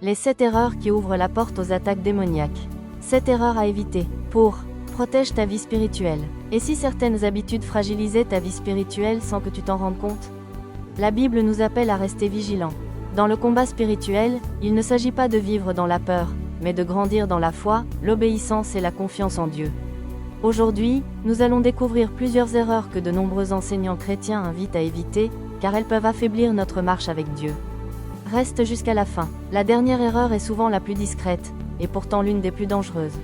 Les 7 erreurs qui ouvrent la porte aux attaques démoniaques. 7 erreurs à éviter. Protège ta vie spirituelle. Et si certaines habitudes fragilisaient ta vie spirituelle sans que tu t'en rendes compte? La Bible nous appelle à rester vigilants. Dans le combat spirituel, il ne s'agit pas de vivre dans la peur, mais de grandir dans la foi, l'obéissance et la confiance en Dieu. Aujourd'hui, nous allons découvrir plusieurs erreurs que de nombreux enseignants chrétiens invitent à éviter, car elles peuvent affaiblir notre marche avec Dieu. Reste jusqu'à la fin. La dernière erreur est souvent la plus discrète, et pourtant l'une des plus dangereuses.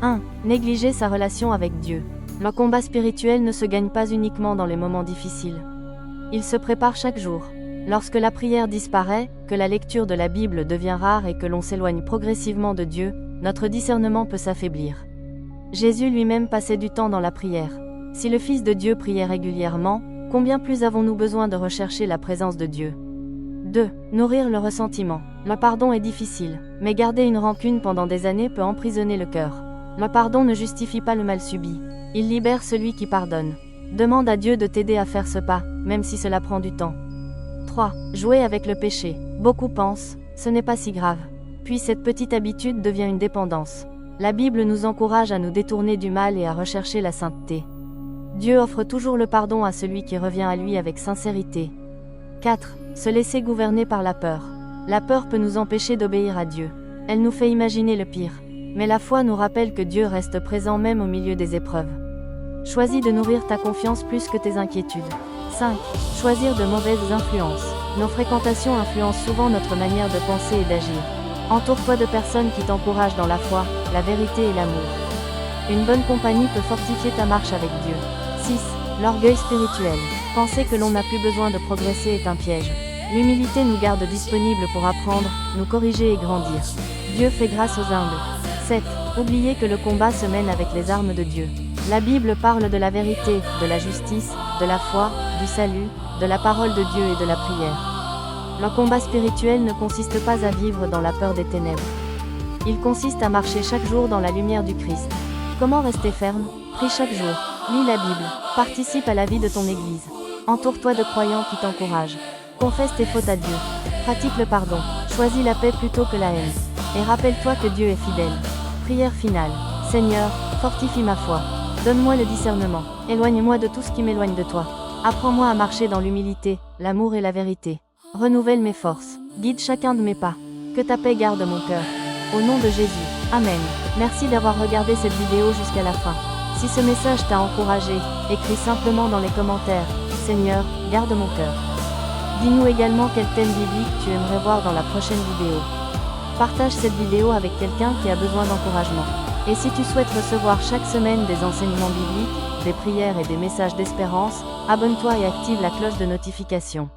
1. Négliger sa relation avec Dieu. Le combat spirituel ne se gagne pas uniquement dans les moments difficiles. Il se prépare chaque jour. Lorsque la prière disparaît, que la lecture de la Bible devient rare et que l'on s'éloigne progressivement de Dieu, notre discernement peut s'affaiblir. Jésus lui-même passait du temps dans la prière. Si le Fils de Dieu priait régulièrement, combien plus avons-nous besoin de rechercher la présence de Dieu? 2. Nourrir le ressentiment. Le pardon est difficile, mais garder une rancune pendant des années peut emprisonner le cœur. Le pardon ne justifie pas le mal subi. Il libère celui qui pardonne. Demande à Dieu de t'aider à faire ce pas, même si cela prend du temps. 3. Jouer avec le péché. Beaucoup pensent, ce n'est pas si grave. Puis cette petite habitude devient une dépendance. La Bible nous encourage à nous détourner du mal et à rechercher la sainteté. Dieu offre toujours le pardon à celui qui revient à lui avec sincérité. 4. Se laisser gouverner par la peur. La peur peut nous empêcher d'obéir à Dieu. Elle nous fait imaginer le pire. Mais la foi nous rappelle que Dieu reste présent même au milieu des épreuves. Choisis de nourrir ta confiance plus que tes inquiétudes. 5. Choisir de mauvaises influences. Nos fréquentations influencent souvent notre manière de penser et d'agir. Entoure-toi de personnes qui t'encouragent dans la foi, la vérité et l'amour. Une bonne compagnie peut fortifier ta marche avec Dieu. 6. L'orgueil spirituel. Penser que l'on n'a plus besoin de progresser est un piège. L'humilité nous garde disponibles pour apprendre, nous corriger et grandir. Dieu fait grâce aux humbles. 7. Oubliez que le combat se mène avec les armes de Dieu. La Bible parle de la vérité, de la justice, de la foi, du salut, de la parole de Dieu et de la prière. Le combat spirituel ne consiste pas à vivre dans la peur des ténèbres. Il consiste à marcher chaque jour dans la lumière du Christ. Comment rester ferme? Prie chaque jour. Lis la Bible. Participe à la vie de ton Église. Entoure-toi de croyants qui t'encouragent. Confesse tes fautes à Dieu. Pratique le pardon. Choisis la paix plutôt que la haine. Et rappelle-toi que Dieu est fidèle. Prière finale. Seigneur, fortifie ma foi. Donne-moi le discernement. Éloigne-moi de tout ce qui m'éloigne de toi. Apprends-moi à marcher dans l'humilité, l'amour et la vérité. Renouvelle mes forces. Guide chacun de mes pas. Que ta paix garde mon cœur. Au nom de Jésus. Amen. Merci d'avoir regardé cette vidéo jusqu'à la fin. Si ce message t'a encouragé, écris simplement dans les commentaires « Seigneur, garde mon cœur ». Dis-nous également quel thème biblique tu aimerais voir dans la prochaine vidéo. Partage cette vidéo avec quelqu'un qui a besoin d'encouragement. Et si tu souhaites recevoir chaque semaine des enseignements bibliques, des prières et des messages d'espérance, abonne-toi et active la cloche de notification.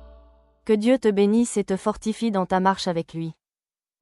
Que Dieu te bénisse et te fortifie dans ta marche avec lui.